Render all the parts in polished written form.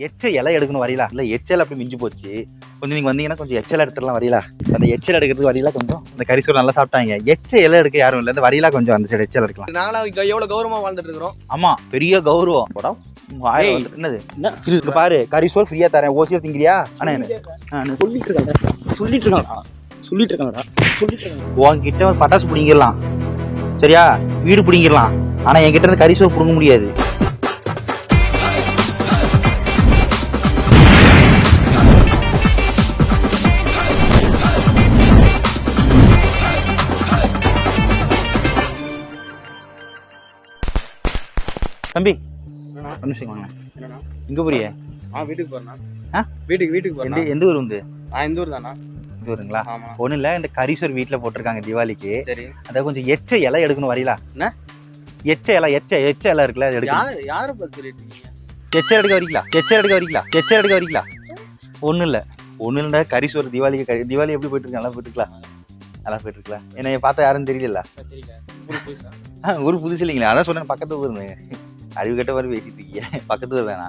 எச்ச இலை எடுக்கணும் வரீங்களா? இல்லை எச்சல் அப்படி மிஞ்சி போச்சு. கொஞ்சம் நீங்கள் வந்தீங்கன்னா கொஞ்சம் எச்சல் எடுத்துடலாம் வரீங்களா? அந்த எச்சல் எடுக்கிறதுக்கு வரீங்களா? கொஞ்சம் இந்த கரிசோறு நல்லா சாப்பிட்டாங்க. எச்ச இலை எடுக்க யாரும் இல்லை. இந்த வரீங்களா கொஞ்சம் அந்த சைடு எச்சல் எடுக்கலாம். நாங்களாம் எவ்வளவு கௌரவமா வாழ்ந்துட்டு இருக்கிறோம். ஆமா, பெரிய கௌரவம். படம் என்னது இருக்கு பாரு, கரிசோறு ஃப்ரீயா தரேன். ஓசியா திங்கிறியா? ஆனா சொல்லிட்டு இருக்காங்கடா. உன்கிட்ட பட்டாசு பிடிங்கிடலாம், சரியா? வீடு பிடிங்கிடலாம். ஆனா என்கிட்ட இருந்து கரிசோறு பிடுங்க முடியாது. தம்பி நிமிஷம் வாங்க. எங்க போறிய? வீட்டுக்கு போறேன். வீட்டுக்கு போறேன். எந்த ஊர் வந்து? இந்த ஊர் தானா? இந்த ஊருங்களா? ஒண்ணு இல்ல, இந்த கரிசோறு வீட்டுல போட்டிருக்காங்க தீபாவளிக்கு. சரி, அத கொஞ்சம் எச்ச இலை எடுக்கணும் வரீங்களா? என்ன எச்ச இலை? எச்ச இலை இருக்குல்ல, அது எடுக்கணும். யாரை பத்தி சொல்லிட்டு இருக்கீங்க? எச்ச எடுக்க வரீங்களா? ஒண்ணு இல்ல கரிசோறு தீபாவளிக்கு. தீபாவளி எப்படி போயிட்டு இருக்கு? நல்லா போயிட்டு இருக்கலாம். என்னைய பார்த்தா யாரும் தெரியல. ஊர் புதுசு இல்லைங்களா? அதான் சொன்னேன், பக்கத்து ஊருன்னு. அறிவு கட்ட மாதிரி பேசிட்டு இருக்கீங்க. பக்கத்து ஊர் தானா?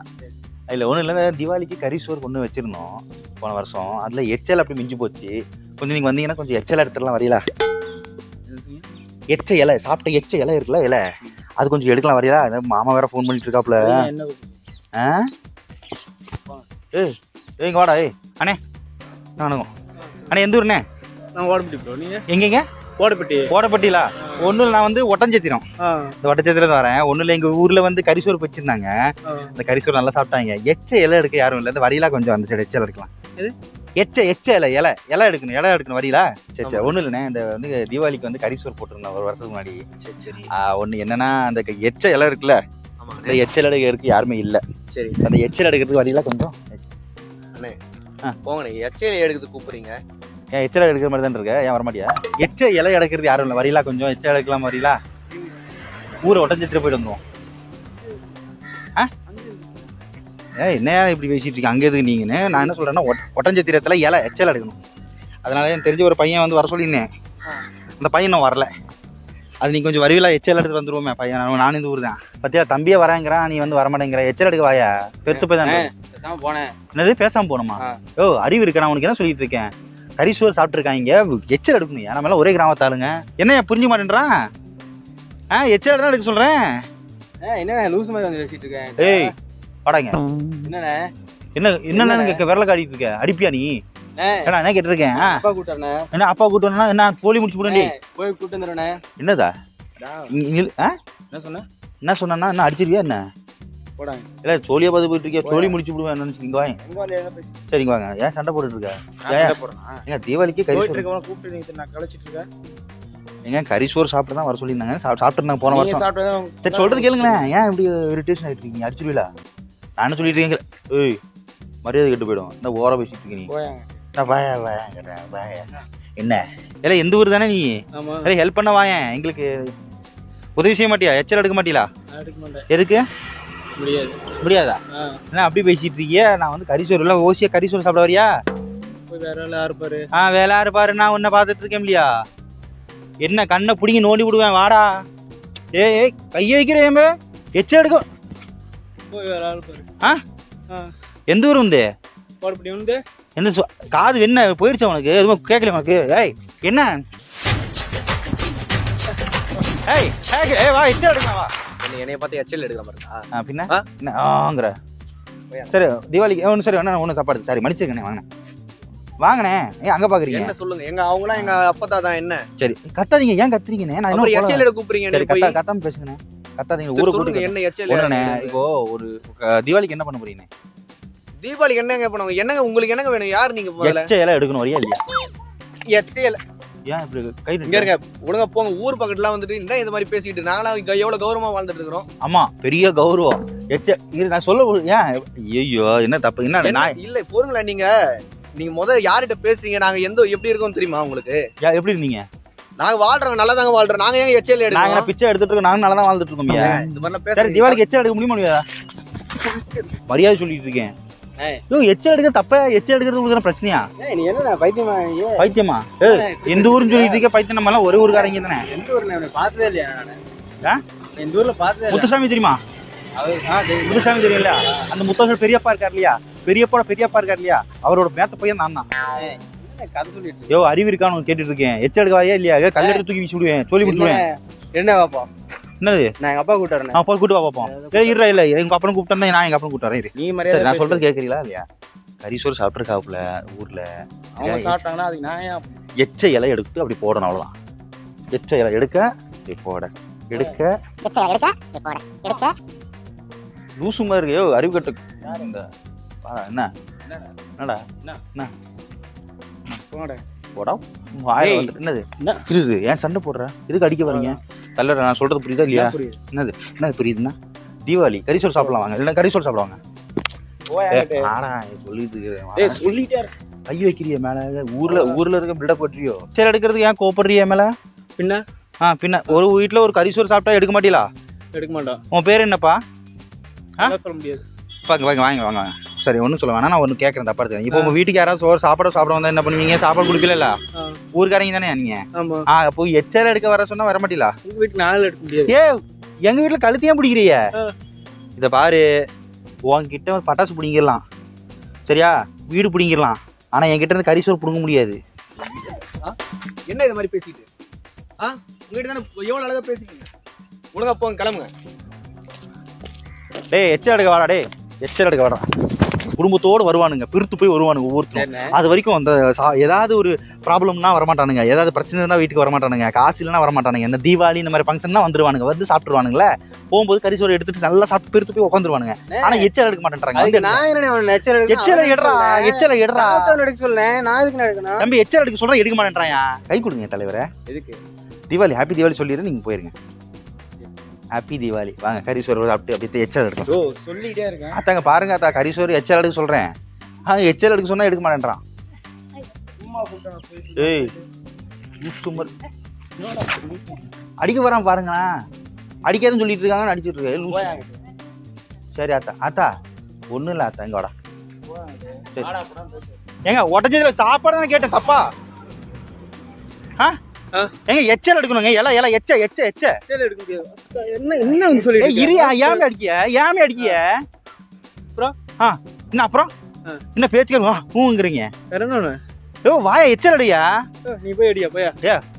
இல்லை ஒன்றும் இல்லை, கரிசோறு கொண்டு வச்சிருந்தோம் போன வருஷம். அதில் எச்சல் அப்படி மிஞ்சி போச்சு. கொஞ்சம் நீங்கள் வந்தீங்கன்னா கொஞ்சம் எச்சல் எடுத்துடலாம் வரீங்களா? எச்ச இலை சாப்பிட்ட எச்ச இலை இருக்குல்ல, இலை அது கொஞ்சம் எடுக்கலாம் வரீங்களா? மாமா வேற ஃபோன் பண்ணிட்டு இருக்காப்புல. இங்க வாடா. அண்ணே வணக்கம். அண்ணே எந்த ஊருண்ணே? நான் ஓடப்பட்டி ப்ரோ. நீங்க எங்கெங்க? ஓடப்பட்டியில ஒண்ணு. நான் வந்து ஒட்டஞ்சத்திரம், இந்த ஒட்டஞ்சத்திரம் வரேன். ஒண்ணு இல்ல, எங்க ஊர்ல வந்து கரிசோறு வச்சிருந்தாங்க. இந்த கரிசோறு நல்லா சாப்பிட்டாங்க. எச்ச இலை எடுக்க யாரும் இல்ல. இந்த வரீங்களா கொஞ்சம் அந்த சைடு எச்சல் எடுக்கலாம். எச்ச இலை எடுக்கணும் வரீங்களா? சரி ஒண்ணு இல்லைண்ணே, இந்த வந்து தீபாவளிக்கு வந்து கரிசோறு போட்டிருந்தேன் ஒரு வருஷத்துக்கு முன்னாடி. சரி ஒண்ணு என்னன்னா, அந்த எச்ச இலை இருக்குல்ல, இந்த எச்சல் எடுக்கிறதுக்கு யாருமே இல்ல. சரி, அந்த எச்சல் எடுக்கிறதுக்கு வரீங்களா கொஞ்சம்? அண்ணே போங்கண்ணே, எச்ச இலை எடுக்கிறதுக்கு கூப்பிடுறீங்க. ஏன் எச்ச இலை எடுக்கிற மாதிரி தான் இருக்க? ஏன் வரமாட்டியா? எச்ச இலை எடுக்கிறது யாரும் இல்லை. வரீங்களா கொஞ்சம்? எச்ச எடுக்கலாம் வரீங்களா? ஊரை ஒட்டஞ்சத்திரம் போயிட்டு வந்துடும். என்ன இப்படி பேசிட்டு இருக்கீங்க? அங்கே எதுக்கு நீங்க? நான் என்ன சொல்றேன்னா, ஒட்டஞ்சத்திரத்துல இலை எச்சல் எடுக்கணும். அதனால எனக்கு தெரிஞ்ச ஒரு பையன் வந்து வர சொல்லியிருந்தேன். அந்த பையன் நான் வரல. அது நீ கொஞ்சம் வருவீங்களா? எச்சல் எடுத்து வந்துருவோமே பையன். நானும் இந்த ஊர் தான். பத்தியா, தம்பியே வரேங்கிறான், நீ வந்து வரமாட்டேங்கிற. எச்சல் எடுக்க வாயா? பெருத்து போய் தான் போனேன். என்னது பேசாம போனோமா? அறிவு இருக்கு? நான் உனக்கு என்ன சொல்லிட்டு இருக்கேன்? கரிசோறு சாப்பிட்டுருக்காங்க, எச்சல் எடுக்கணும். நம்ம எல்லாம் ஒரே கிராமத்தாளுங்க. என்ன புரிஞ்சு மாட்டேன்றான்? எச்சல் தான் எடுக்க சொல்றேன். என்ன லூசு மாதிரி வந்து பேசிட்டு இருக்கேன். ஏய் வாடாங்க. என்ன கேட்க விரல காட்டிட்டு இருக்க? அடிப்பியா நீ? என்ன கேட்டு இருக்கேன்? அப்பா கூட்டானே. என்ன அப்பா கூட்டா? என்ன போலி முடிச்சு போடே? போய் கூட்டு வந்துடுறேன். என்னதா என்ன சொன்னா? என்ன அடிச்சிருவியா என்ன? இல்ல சோழியா பார்த்து போயிட்டு இருக்கியா? சோழி முடிச்சு விடுவேன். இங்க வாங்க. சரிங்க வாங்க. ஏன் சண்டை போட்டுட்டு இருக்க? தீபாவளிக்கு கரிசோறு சாப்பிட்டு தான் வர சொல்லியிருந்தாங்க. சாப்பிட்டு போன வருஷம். சரி சொல்றது கேளுங்களேன். ஏன் இப்படி இரிட்டேஷன் ஆயிட்டு இருக்கீங்க? அடிச்சிருவீங்களா? நான் சொல்லிட்டு இருக்கேன். ஏய் மரியாதை கெட்டு போயிடும். இந்த ஓர பேசிட்டு இருக்கீங்க. என்ன இல்ல, எந்த ஊர் தானே நீ? ஹெல்ப் பண்ண வாயேன். எங்களுக்கு உதவி செய்ய மாட்டியா? எச்சல் எடுக்க மாட்டீங்களா? எதுக்கு முடியாதா? என்ன அப்படி பேசிட்டு இருக்கீங்க? நான் வந்து கரிசோறு இல்ல, ஓசியா கரிசோறு சாப்பிட வரியா? வேலை இருப்பாரு. நான் உன்னை பாத்துட்டு இருக்கேன் இல்லையா? என்ன கண்ணை பிடிங்கி நோண்டி விடுவேன். வாடா. ஏய் கைய வைக்கிறேன். எச்சல் எடுக்க எந்த ஊர் வந்து? எந்த காது என்ன போயிடுச்சு உனக்கு? எதுவும் கேட்கல உனக்கு? ஏய் என்ன? வா எச்சல் எடுக்கலாம். வா. என்னைய பார்த்து எச்சல் எடுக்கிற மாதிரி பின்ன என்னங்கிற? சரி தீபாவளிக்கு ஒன்று. சரி ஒன்றும் சாப்பாடு. சரி மன்னிச்சுக்கண்ணே. வாங்கண்ணே. ஏன் அங்க பாக்குறீங்க? என்ன சொல்லுங்க. எங்க அவங்களாம் எங்க அப்பா தான். என்ன சரி கத்தாதீங்க. ஏன் கத்துறீங்கண்ணே? நான் இன்னும் எச்சல் எடுக்க கூப்பிடுறீங்க. கத்தாம பேசுங்கண்ணே. கத்தாதீங்க. ஊரை கூட்டு என்ன எச்சல்? இப்போ ஒரு தீபாவளிக்கு என்ன பண்ண போறீங்க? தீபாவளிக்கு என்னங்க பண்ணுவாங்க? என்னங்க உங்களுக்கு என்னங்க வேணும்? யார் நீங்க? எச்ச இலை எடுக்கணும் வரியா இல்லையா? எச்ச இலை ஏன் இப்படி கை இங்க இருங்க? ஒழுங்கா போங்க. ஊர் பக்கத்துல வந்துட்டு என்ன இந்த மாதிரி பேசிட்டு? நாங்களாம் எவ்வளவு கௌரவமா வாழ்ந்துட்டு இருக்கிறோம். ஆமா பெரிய கௌரவம். நான் சொல்ல ஏன்? ஐயோ என்ன தப்பு? என்ன இல்ல போருங்களா? நீங்க முதல்ல யார்கிட்ட பேசுறீங்க? நாங்க எப்படி இருக்கோம் தெரியுமா உங்களுக்கு? எப்படி இருந்தீங்க? நாங்க வாழ்றோம், நல்லா தாங்க வாழ்றோம். நாங்க ஏன் எச்சல் எடுக்கணும்? நாங்க பிச்சை எடுத்துட்டு இருக்கோம். நாங்க நல்லா தான் வாழ்ந்துட்டு இருக்கோம். இந்த மாதிரி பேச தீபாவளிக்கு எச்சல் எடுக்க முடியுமா? மரியாதை சொல்லிட்டு இருக்கேன். எச்சல் எடுக்க தப்ப? எச்சல் எடுக்கிறது உங்களுக்கு பிரச்சனையா? நீ என்ன பைத்தியமா? எந்த ஊருன்னு சொல்லிட்டு இருக்க? பைத்தியம் நம்ம எல்லாம் ஒரே ஊருக்காரங்க தானே. எந்த ஊர்ல பார்த்ததே இல்லையா? இந்த ஊர்ல பார்த்ததே. முத்துசாமி தெரியுமா? முத்துசாமி தெரியல, அந்த முத்துசாமி பெரியப்பா இருக்கார் இல்லையா, பெரியப்பா இருக்கார் இல்லையா, அவரோட மேத்த பையன் நான் தான். கதை சொல்லிட்டு யோ அறிவு இருக்கான்னு கேட்டுட்டு இருக்கேன். எச்ச எடுக்க வாயா இல்லையா, கல் எடுத்து தூக்கி வீசி விடுவேன், சொல்லி விட்டுருவேன். என்ன பாப்பா? என்னது? நான் எங்க அப்பா கூட்டாரு. நான் போய் கூட்டு வா பாப்போம். இருடா, இல்ல எங்க அப்பனை கூப்பிட்டா நான் எங்க அப்பனை கூப்பிட்டு வரேன். நீ சரி, மரியாதை நான் சொல்றது கேக்குறீங்களா இல்லையா? கரிசோறு சாப்பிட்டுருக்காப்புல ஊர்ல. அவங்க சாப்பிட்டாங்கன்னா அதுக்கு நான் ஏன் எச்ச இலை எடுத்து அப்படி போடணும், அவ்வளவுதான். எச்ச இலை எடுக்க இப்படி போட, எடுக்க லூசு மாதிரி இருக்கு. யோ அறிவு கட்டு. இந்த என்ன என்னடா என்ன போடா வாயில வந்துட்டு என்னது புரியுது? ஏன் சண்டை போடுற? எதுக்கு அடிக்க வரீங்க? தள்ளற, நான் சொல்றது புரியுதா இல்லையா? என்னது என்ன புரியுதுன்னா, தீபாவளி கரிசோறு சாப்பிடலாம் வாங்க, இல்ல கரிசோறு சாப்பிடுவாங்க. சொல்லிட்டே கை வைக்கிறிய மேல, ஊர்ல இருக்க பில்டப் பற்றியோ. சரி, எடுக்கிறதுக்கு ஏன் கோபப்படுறிய மேல? பின்ன ஒரு வீட்டுல ஒரு கரிசோறு சாப்பிட்டா எடுக்க மாட்டீங்களா? எடுக்க மாட்டோம். உன் பேர் என்னப்பா? சொல்ல முடியாது. வாங்க. சரி, ஒன்னும் சொல்ல வேணாம், நான் ஒண்ணு கேட்கறேன், தப்பா இருக்கு. இப்போ உங்க வீட்டுக்கு யாராவது சோறு சாப்பிட வந்தா என்ன பண்ணுவீங்க? சாப்பாடு குடுக்கல, ஊருக்காரங்க தானே நீங்க. அப்போ எச்சல எடுக்க வர சொன்னா வர மாட்டீங்களா? உங்க வீட்டுக்கு நாள் எடுக்க முடியாது. எங்க வீட்டுல கழுத்தையும் பிடிக்கிறிய. இத பாரு, உன்கிட்ட ஒரு பட்டாசு பிடிங்கிடலாம், சரியா? வீடு பிடிங்கிடலாம், ஆனா என்கிட்ட இருந்து கரிசோறு பிடுங்க முடியாது. என்ன இது மாதிரி பேசிட்டு? உங்ககிட்ட தானே எவ்வளவு அழகா பேசிக்கீங்க. ஒழுங்கா போங்க, கிளம்புங்க. டேய் எச்சல் எடுக்க வாடா, எச்சல் எடுக்க வாடா. குடும்பத்தோடு வருவானுங்க, பிரித்து போய் வருவானுங்க ஒவ்வொருத்தரும். அது வரைக்கும் அந்த ஏதாவது ஒரு ப்ராப்ளம்னா வரமாட்டானுங்க, ஏதாவது பிரச்சனை இருந்தா வீட்டுக்கு வரமாட்டானுங்க, காசு இல்லைன்னா வரமாட்டானுங்க. இந்த தீபாவளி இந்த மாதிரி ஃபங்க்ஷன்னா வந்துருவானுங்க, வந்து சாப்பிட்டுருவானுங்களே. போகும்போது கரிசோறு எடுத்துட்டு நல்லா சாப்பிட்டு பிரித்து போய் உட்காந்துருவானுங்க. ஆனா எச்சல் எடுக்க மாட்டேன்றாங்க. எச்சல எடுறா தம்பி, எச்சல் எடுக்க சொல்றேன், எடுக்க மாட்டேன்றாயா? கை கொடுங்க தலைவரை. எதுக்கு? தீபாவளி ஹாப்பி தீபாவளி சொல்லிடுறேன், நீங்க போயிருங்க. ஹாப்பி தீபாவளி. வாங்க கரிசோறு சாப்பிட்டு அப்படியே எச்சல் எடுக்கும். சொல்லிட்டே இருக்கேன். அத்தாங்க பாருங்க, அத்தா கரிசோறு எச்சல் எடுக்க சொல்றேன். எச்சல் எடுக்க சொன்னா எடுக்க மாட்டேன்றான். ஏய் அடிக்க வரான் பாருங்களா, அடிக்காதுன்னு சொல்லிட்டு இருக்காங்க, அடிச்சுட்டு இருக்க. சரி அத்தா ஒண்ணும் இல்ல அத்தா, எங்க வாடா. ஏங்க உடஞ்சதுல சாப்பாடு தானே கேட்டேன், தப்பா? எங்க எச்சல் எடுக்கணுங்க, எச்ச எடுக்க முடியாது. என்ன சொல்லி இரியா, ஏன் அடிக்கிய? அப்புறம் என்ன பேச்சுக்கிறீங்க? வாயா எச்சல் அடியா. நீ போய் அடியா போயா.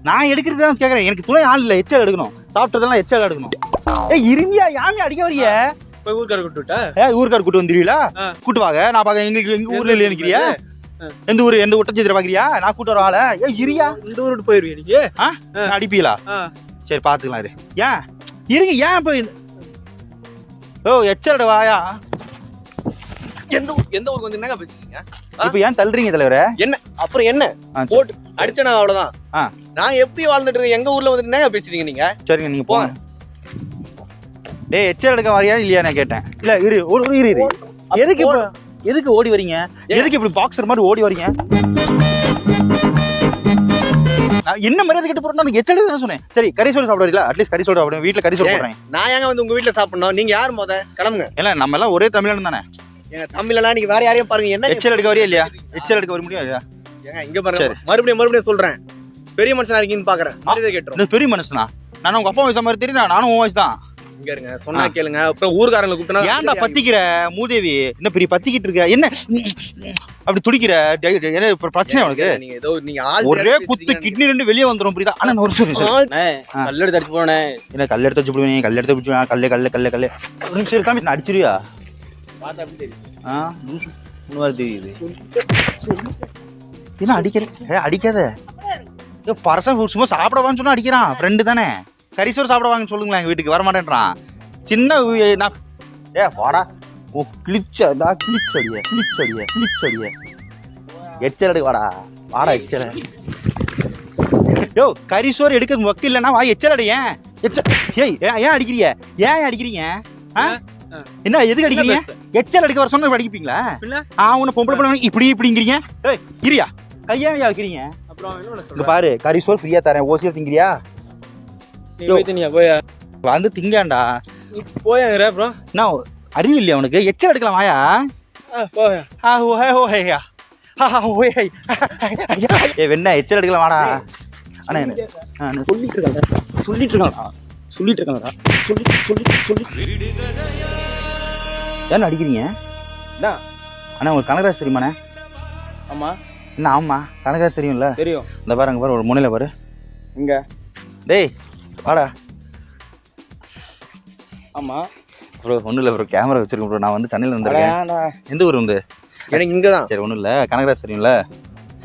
நான் எடுக்கிறது தான் கேக்குறேன், எனக்கு துணை ஆள் இல்ல. எச்சல் எடுக்கணும், சாப்பிட்டதெல்லாம் எச்சல் எடுக்கணும். இருமியா, யாமே அடிக்க வரிய? ஊருக்கார கூட்டு ஊருக்கார கூட்டு வந்துருவீங்களா? கூட்டு வாங்க, நான் பாக்க. எங்களுக்கு எங்க ஊர்ல இல்ல நினைக்கிறியா? எந்த ஊரு, எந்த ஒட்டஞ்சத்திர பாக்குறியா? நான் கூட்டு வர ஆள. இரியா, இந்த ஊருக்கு போயிருவீங்க நீங்க. அடிப்பீங்களா? சரி பாத்துக்கலாம். இது ஏன் இருங்க, ஏன் போய் எச்சல் வாயா. எந்த ஊருக்கு வந்து என்னங்க பேசுறீங்க? இப்ப ஏன் தள்ளுறீங்க தலைவரே? என்ன அப்புறம் என்ன போட்டு அடிச்சனா? அவ்வளவுதான். நான் எப்படி வாழ்ந்துட்டு இருக்கேன், எங்க ஊர்ல வந்து என்னங்க பேசுறீங்க நீங்க? சரிங்க, நீங்க போங்க. டேய் எச்சல் எடுக்க வரியா இல்லையா நான் கேட்டேன். இல்ல இரு. எதுக்கு ஓடி வரீங்க? எதுக்கு இப்படி பாக்ஸர் மாதிரி ஓடி வரீங்க? நான் என்ன மரியாதை கிட்ட போறேன், எச்சல் எடுக்க சொன்னேன். சரி கரிசோறு சாப்பிடுறீங்களா? அட்லீஸ்ட் கரிசோறு சாப்பிடுங்க, வீட்டுல கரிசோறு போடுறேன். நான் ஏங்க வந்து உங்க வீட்டுல சாப்பிடணும்? நீங்க யார் மொத? கிளம்புங்க. இல்ல நம்ம எல்லாம் ஒரே தமிழன் தானே. எங்க தமிழ்லாம் நீங்க வேற யாரையும் பாருங்க. என்ன எச்சல் எடுக்க வரியா இல்லையா? எச்சல் எடுக்க வர முடியும் இல்லையா? ஏங்க இங்க பாருங்க, மறுபடியும் சொல்றேன். பெரிய மனுஷனா இருக்கீங்கன்னு பாக்குறேன். மரியாதை கேட்றோம். பெரிய மனுஷனா? நானும் உங்க அப்பா வயசு மாதிரி தெரியும், நானும் உன் வயசு தான். இங்க இருங்க, சொன்னா கேளுங்க. அப்புறம் ஊர்காரங்களை கூப்பிட்டா ஏன்டா பத்திக்கிற மூதேவி? என்ன பெரிய பத்திக்கிட்டு இருக்க? என்ன அப்படி துடிக்கிற? பிரச்சனை உனக்கு? ஒரே குத்து கிட்னி ரெண்டு வெளியே வந்துடும், புரியுதா? ஆனா நான் ஒரு கல்லெடுத்து அடிச்சு போனேன். என்ன கல்லெடுத்து வச்சு போடுவேன்? கல்லெடுத்து வச்சு கல்லே ஒரு நிமிஷம் இருக்காம நான் அடிச்சிருவியா? பார்த்தா அப்படி தெரியுது. என்ன அடிக்காத. பரசன் சும்மா சாப்பிடவான்னு சொன்னா அடிக்கிறான். ஃப்ரெண்டு தானே. கரிசோறு சாப்பிட வாங்கன்னு சொல்லுங்களேன், எங்க வீட்டுக்கு வர மாட்டேன்றான். சின்ன வாடா கிளிச்சடிய எச்சல் எடுக்க வாடா எச்சல. யோ கரிசோறு எடுக்க வக்கு இல்லைன்னா வா எச்சல் அடி. ஏன் அடிக்கிறீங்க? என்ன எதுக்கு அடிக்கிறீங்க? எச்சல் எடுக்க வர சொன்ன அடிப்பீங்களா? உன்ன பொம்பளை பிள்ளை இப்படிங்கிறீங்க. இரியா கையா வைக்கிறீங்க. அப்புறம் பாரு கரிசோறு ஃப்ரீயா தரேன், ஓசியா திங்கிறியா? வந்து திங்காண்டா போயாங்கிற. அப்புறம் நான் அறிவு இல்லையா உனக்கு? எச்சல் எடுக்கலாம் வாயா. வெண்ணா எச்சல் எடுக்கலாம் வாடா. ஆனா என்ன சொல்லிட்டு இருக்காங்க. ஏன் அடிக்கிறீங்க என்ன அண்ணா உங்களுக்கு கனகராஜ் தெரியுமாண்ணே? ஆமா என்ன ஆமா கனகராஜ் தெரியும்ல? தெரியும். இந்த பாரு அங்க பாரு ஒரு முனையில பாரு. இங்க டேய் வாடா. ஆமா ப்ரோ ஒன்றும் இல்லை ப்ரோ, கேமரா வச்சிருக்கேன் ப்ரோ. நான் வந்து சென்னையில் வந்துருக்கேன். எந்த ஊர் வந்து? எனக்கு இங்கதான். சரி ஒன்றும் இல்லை, கனகராஜ் தெரியும்ல?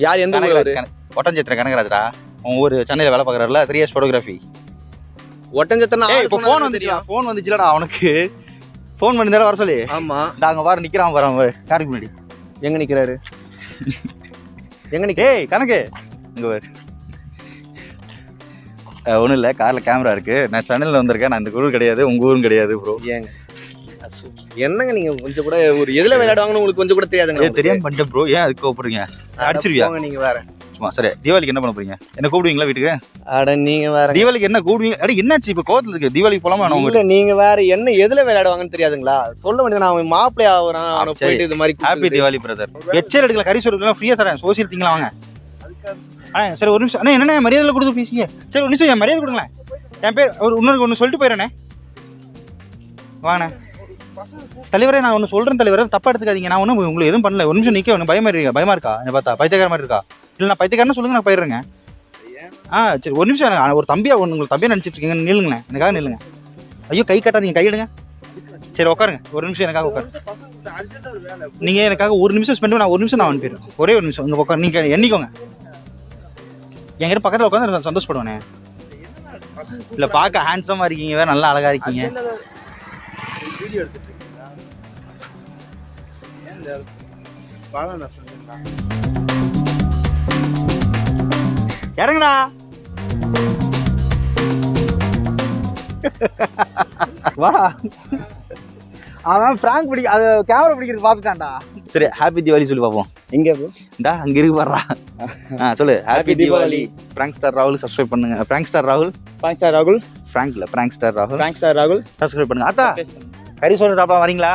யார் எந்த ஊர்? ஒட்டஞ்சத்திர கனகராஜ்டா. உன் ஊர் சென்னையில் வேலை பார்க்குறாருல, 3 இயர்ஸ் ஃபோட்டோகிராஃபி. ஒட்டஞ்சத்திர இப்போ ஃபோன் வந்துச்சுடா, ஃபோன் வந்துச்சுலடா அவனுக்கு. ஃபோன் பண்ணி வர சொல்லி. ஆமா அங்க பாரு நிக்கிறான் பாரு அவன் காருக்கு முன்னாடி. எங்க நிக்கிறாரு? எங்க நிக்க? ஏய் கணக்கு இங்க பாரு. ஒன்றும் இல்லை, காரில் கேமரா இருக்கு. நான் சென்னையில் வந்திருக்கேன். நான் இந்த ஊர் கிடையாது, உங்க ஊரும் கிடையாது ப்ரோ. ஏங்க என்னங்க நீங்க கொஞ்சம் கூட ஒரு எதுல விளையாடுவாங்கன்னு உங்களுக்கு கொஞ்சம் கூட தெரியாதுங்க? தெரியாம பண்ணிட்டேன் ப்ரோ. ஏன் அதுக்கு கூப்பிடுறீங்க? அடிச்சிருவியா நீங்க வேற? சும்மா சரி. தீபாவளிக்கு என்ன பண்ண போறீங்க? என்ன கூப்பிடுவீங்களா வீட்டுக்கு? அட நீங்க வேற. தீபாவளிக்கு என்ன கூப்பிடுவீங்க? அட என்னாச்சு இப்ப கோவத்துல இருக்கு? தீபாவளிக்கு போலாமா? இல்ல நீங்க வேற என்ன எதுல விளையாடுவாங்கன்னு தெரியாதுங்களா? சொல்ல வேண்டியது நான் மாப்பிள்ளை ஆகுறான் அவனை போயிட்டு இது மாதிரி. Happy Deepavali brother. எச்சல் எடுக்கல, கறி சோறுலாம் ஃப்ரீயா தரேன். சோசியல் திங்களா வாங்க. சரி ஒரு நிமிஷம். அண்ணா என்ன மரியாதை கொடுத்து பேசிங்க? சரி ஒரு நிமிஷம், என் மரியாதை கொடுங்களேன். என் பேர் ஒரு இன்னொரு ஒன்று சொல்லிட்டு போயிடறேனே. வாங்கண்ணே தலைவரே, நான் ஒன்று சொல்றேன் தலைவரே, தப்பா எடுத்துக்காதீங்க. நான் ஒன்றும் உங்களுக்கு எதுவும் பண்ணல. ஒரு நிமிஷம் நிக்க. ஒன்று பயமா இருக்கா? என்ன பார்த்தா பைத்தியக்கார மாதிரி இருக்கா? இல்லை நான் பைத்தியக்காரன்னு சொல்லுங்க, நான் போயிடுறேங்க. சரி ஒரு நிமிஷம். எனக்கு ஒரு தம்பியா உங்களுக்கு தம்பியா நினைச்சிட்டு இருக்கீங்க. நில்லுங்களேன், எனக்காக நில்லுங்க. ஐயோ கை கட்டாதீங்க, கையிடுங்க. சரி உட்காருங்க ஒரு நிமிஷம், எனக்காக உட்காரு. நீங்க எனக்காக ஒரு நிமிஷம் ஸ்பெண்ட் பண்ண. ஒரு நிமிஷம் நான் போயிடுறேன். ஒரே ஒரு நிமிஷம் இங்க உட்காரு. நீங்க எண்ணிக்கோங்க. என்கிட்ட பக்கத்துல உட்காந்து சந்தோஷப்படுவேனே. இல்ல பார்க்க ஹேண்ட்ஸமா இருக்கீங்க, வேற நல்லா அழகா இருக்கீங்க. வீடியோ எடுத்துட்டு இருக்கீங்களா? ஏன் இந்த பாலா நான் சொல்றேன். இறங்குடா. வாடா. அவன் பிராங்க் பிடிக்க அது கேமரா பிடிக்கிறது பார்த்துட்டான்டா. சரி ஹாப்பி தீபாவளி சொல்லி பார்ப்போம். எங்க இந்தா அங்க இருக்கு பாடுறா. சொல்லு ஹாப்பி தீபாவளி. பிராங்க் ஸ்டார் ராகுல் சப்ஸ்கிரைப் பண்ணுங்க. பிராங்க் ஸ்டார் ராகுல். பிராங்க் ஸ்டார் ராகுல். பிராங்க் இல்ல, பிராங்க் ஸ்டார் ராகுல். பிராங்க் ஸ்டார் ராகுல் சப்ஸ்கிரைப் பண்ணுங்க. அத்தா கறி சோறு சாப்பிட வரீங்களா?